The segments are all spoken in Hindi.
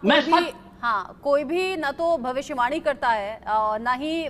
कोई भी ना तो भविष्यवाणी करता है ना ही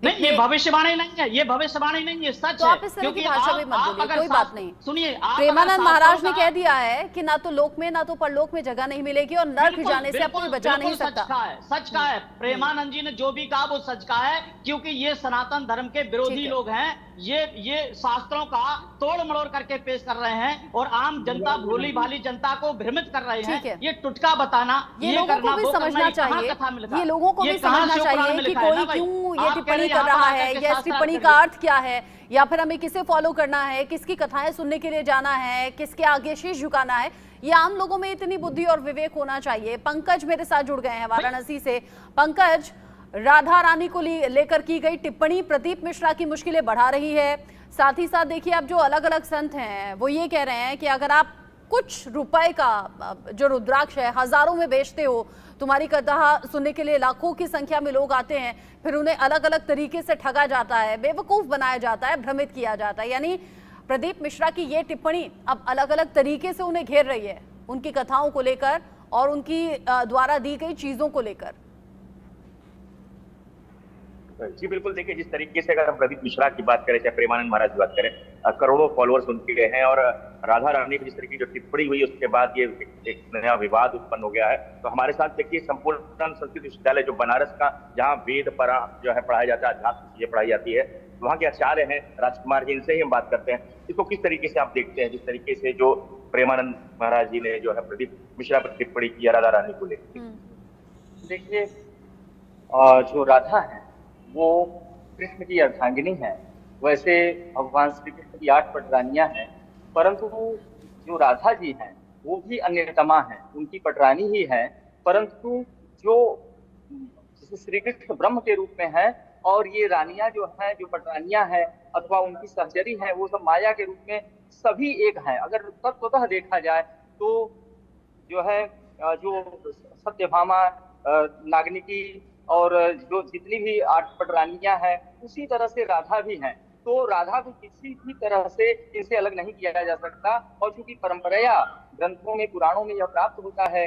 नहीं, ये भविष्यवाणी नहीं है, ये भविष्यवाणी नहीं है, सच तो है। आप इस तरह की भाषा भी मत बोलिए, कोई बात नहीं। सुनिए, प्रेमानंद महाराज ने कह दिया है कि ना तो लोक में ना तो परलोक में जगह नहीं मिलेगी और नरक जाने से आपको बचा नहीं सकता। सच का है, प्रेमानंद जी ने जो भी कहा वो सच का है, क्योंकि ये सनातन धर्म के विरोधी लोग हैं। ये शास्त्रों का तोड़ मरोड़ करके पेश कर रहे हैं और आम जनता, भोली भाली जनता को भ्रमित कर रहे हैं। ये टुटका बताना, ये लोगों को भी समझना चाहिए, ये लोगों को भी समझना चाहिए कि कोई क्यों ये टिप्पणी कर रहा है, या इस टिप्पणी का अर्थ क्या है, या फिर हमें किसे फॉलो करना है, किसकी कथाएं सुनने के लिए जाना है, किसके आगे शीश झुकाना है। ये आम लोगों में इतनी बुद्धि और विवेक होना चाहिए। पंकज मेरे साथ जुड़ गए हैं वाराणसी से। पंकज, राधा रानी को लेकर की गई टिप्पणी प्रदीप मिश्रा की मुश्किलें बढ़ा रही है। साथ ही साथ देखिए, अब जो अलग अलग संत हैं वो ये कह रहे हैं कि अगर आप कुछ रुपए का जो रुद्राक्ष है हजारों में बेचते हो, तुम्हारी कथा सुनने के लिए लाखों की संख्या में लोग आते हैं, फिर उन्हें अलग अलग तरीके से ठगा जाता है, बेवकूफ बनाया जाता है, भ्रमित किया जाता है। यानी प्रदीप मिश्रा की ये टिप्पणी अब अलग अलग तरीके से उन्हें घेर रही है, उनकी कथाओं को लेकर और उनकी द्वारा दी गई चीजों को लेकर। जी बिल्कुल, देखिए जिस तरीके से अगर हम प्रदीप मिश्रा की बात करें, चाहे प्रेमानंद महाराज की बात करें, करोड़ों फॉलोअर्स उनके गए हैं और राधा रानी की जिस तरीके की जो टिप्पणी हुई उसके बाद ये एक नया विवाद उत्पन्न हो गया है। तो हमारे साथ देखिए संपूर्ण संस्कृत विश्वविद्यालय जो बनारस का, जहाँ वेद परा जो है पढ़ाया जाता है, अध्यात्म चीजें पढ़ाई जाती है, वहाँ के आचार्य हैं राजकुमार जी, इनसे ही हम बात करते हैं। इसको किस तरीके से आप देखते हैं, जिस तरीके से जो प्रेमानंद महाराज जी ने जो है प्रदीप मिश्रा पर टिप्पणी की राधा रानी को लेकर? देखिए, जो राधा है वो कृष्ण की अर्धांगिनी है। वैसे भगवान श्री कृष्ण की 8 पटरानियां हैं, परंतु जो राधा जी हैं वो भी अन्यतमा है, उनकी पटरानी ही है। परंतु जो जैसे श्री कृष्ण ब्रह्म के रूप में है और ये रानियां जो हैं, जो पटरानियां हैं अथवा उनकी सहचरी हैं, वो सब माया के रूप में सभी एक हैं। अगर तत्वतः देखा जाए तो जो है, जो सत्यभामा, नागनिकी और जो जितनी भी 8 पटरानियां हैं, उसी तरह से राधा भी हैं। तो राधा को किसी भी तरह से इनसे अलग नहीं किया जा सकता। और चूंकि परंपराया ग्रंथों में, पुराणों में यह प्राप्त होता है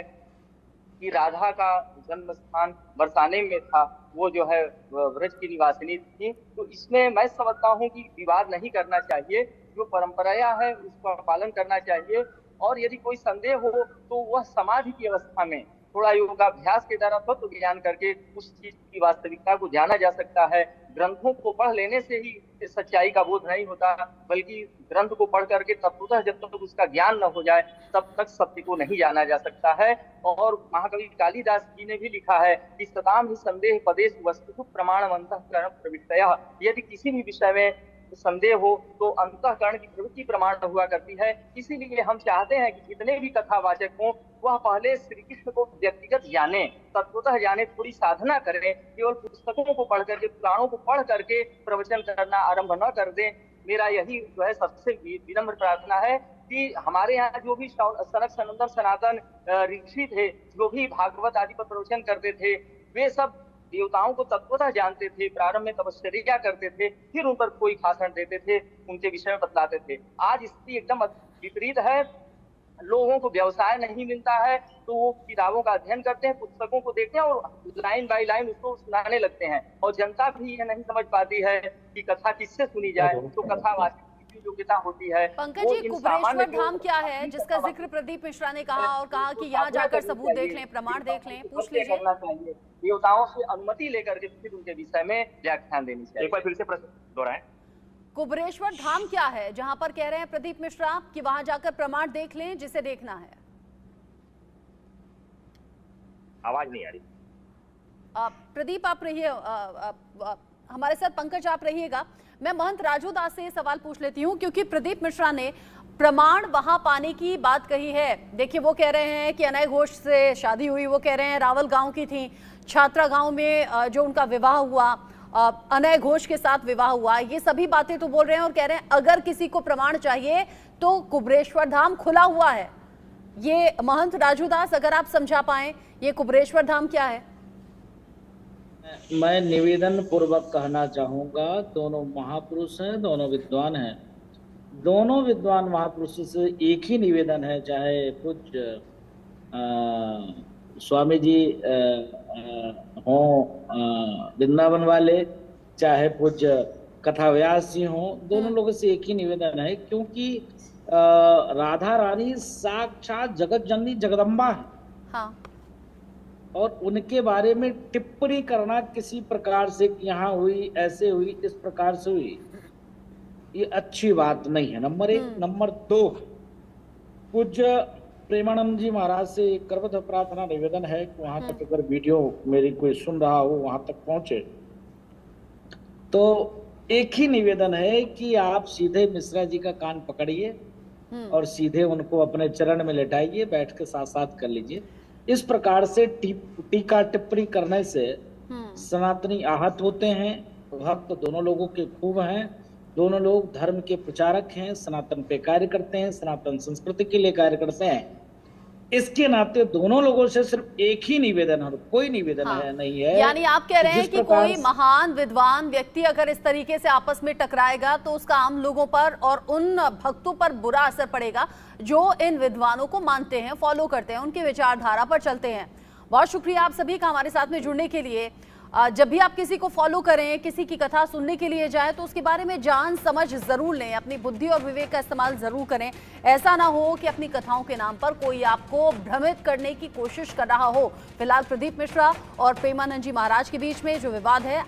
कि राधा का जन्म स्थान बरसाने में था, वो जो है व्रज की निवासिनी थी। तो इसमें मैं समझता हूँ कि विवाद नहीं करना चाहिए, जो परंपराया है उसका पालन करना चाहिए। और यदि कोई संदेह हो तो वह समाधि की अवस्था में थोड़ा योगाभ्यास के द्वारा तत्व ज्ञान करके उस चीज की वास्तविकता को जाना जा सकता है। ग्रंथों को पढ़ लेने से ही सच्चाई का बोध नहीं होता, बल्कि ग्रंथ को पढ़ करके तत्वतः जब तक उसका ज्ञान न हो जाए तब तक सत्य को नहीं जाना जा सकता है। और महाकवि कालिदास जी ने भी लिखा है कि सताम ही संदेह पदेश वस्तु प्रमाणवंतः प्रवृत्तयः। यदि किसी भी विषय में संदेह हो तो अंतःकरण की प्रवृत्ति प्रमाण हुआ करती है। इसीलिए हम चाहते हैं कि जितने भी कथावाचक हों वह पहले श्री कृष्ण को व्यक्तिगत जाने, तत्वतः जाने, थोड़ी साधना करें। केवल पुस्तकों को पढ़ करके, पुराणों को पढ़ करके प्रवचन करना आरंभ न कर दें। मेरा यही जो है सबसे विनम्र प्रार्थना है कि हमारे यहाँ जो भी सनक सनंदन सनातन ऋषि थे, जो भी भागवत आदि पर प्रवचन करते थे, वे सब देवताओं को तत्वतः जानते थे, प्रारंभ में तपश्चर्या करते थे, फिर उन पर कोई भाषण देते थे, उनके विषय में बतलाते थे। आज स्थिति एकदम विपरीत है। लोगों को व्यवसाय नहीं मिलता है तो वो किताबों का अध्ययन करते हैं, पुस्तकों को देखते हैं और लाइन बाय लाइन उसको सुनाने लगते हैं। और जनता भी ये नहीं समझ पाती है कि कथा किससे सुनी जाए। तो कथावाचक की योग्यता होती है। पंकज जी, कुबरेश्वर धाम क्या है जिसका जिक्र प्रदीप मिश्रा ने कहा और कहा कि यहाँ जाकर सबूत देख लें, प्रमाण देख लें, पूछ लीजिए। करना चाहिए, देवताओं से अनुमति लेकर के फिर उनके विषय में व्याख्यान देनी चाहिए। एक बार फिर से प्रश्न दोहराएं। कुबरेश्वर धाम क्या है जहां पर कह रहे हैं प्रदीप मिश्रा कि वहां जाकर प्रमाण देख लें जिसे देखना है? आवाज नहीं आ रही। प्रदीप आप रहिए, हमारे साथ पंकज आप रहिएगा। मैं महंत राजू दास से सवाल पूछ लेती हूं क्योंकि प्रदीप मिश्रा ने प्रमाण वहां पाने की बात कही है। देखिए, वो कह रहे हैं कि अनय घोष से शादी हुई, वो कह रहे हैं रावल गांव की थी, छात्रा गांव में जो उनका विवाह हुआ, अनय घोष के साथ विवाह हुआ। ये सभी बातें तो बोल रहे हैं और कह रहे हैं अगर किसी को प्रमाण चाहिए तो कुबरेश्वर धाम खुला हुआ है। ये महंत राजू दास, अगर आप समझा पाए ये कुबरेश्वर धाम क्या है? मैं निवेदन पूर्वक कहना चाहूंगा, दोनों महापुरुष हैं, दोनों विद्वान हैं। दोनों विद्वान महापुरुषों से एक ही निवेदन है, चाहे पूज्य स्वामी जी हों वृंदावन वाले, चाहे पूज्य कथा व्यास जी हों, दोनों लोगों से एक ही निवेदन है, क्योंकि राधा रानी साक्षात जगत जननी जगदम्बा है। हाँ। और उनके बारे में टिप्पणी करना किसी प्रकार से यहाँ हुई, ऐसे हुई, इस प्रकार से हुई, ये अच्छी बात नहीं है। नंबर 1। नंबर 2, पूज्य प्रेमानंद जी महाराज से करवत प्रार्थना निवेदन है कि वहां तक अगर वीडियो मेरी कोई सुन रहा हो, वहां तक पहुंचे, तो एक ही निवेदन है कि आप सीधे मिश्रा जी का कान पकड़िए और सीधे उनको अपने चरण में लेटाइए, बैठ के साथ साथ कर लीजिए। इस प्रकार से टीका टिप्पणी करने से सनातनी आहत होते हैं। भक्त दोनों लोगों के खूब हैं, दोनों लोग धर्म के प्रचारक हैं, सनातन पे कार्य करते हैं, सनातन संस्कृति के लिए कार्य करते हैं। इसके नाते दोनों लोगों से सिर्फ एक ही निवेदन है, कोई निवेदन है नहीं है। यानी आप कह रहे हैं कि कोई महान विद्वान व्यक्ति अगर इस तरीके से आपस में टकराएगा तो उसका आम लोगों पर और उन भक्तों पर बुरा असर पड़ेगा जो इन विद्वानों को मानते हैं, फॉलो करते हैं, उनकी विचारधारा पर चलते हैं। बहुत शुक्रिया आप सभी का हमारे साथ में जुड़ने के लिए। जब भी आप किसी को फॉलो करें, किसी की कथा सुनने के लिए जाएं, तो उसके बारे में जान समझ जरूर लें, अपनी बुद्धि और विवेक का इस्तेमाल जरूर करें। ऐसा ना हो कि अपनी कथाओं के नाम पर कोई आपको भ्रमित करने की कोशिश कर रहा हो। फिलहाल प्रदीप मिश्रा और प्रेमानंद जी महाराज के बीच में जो विवाद है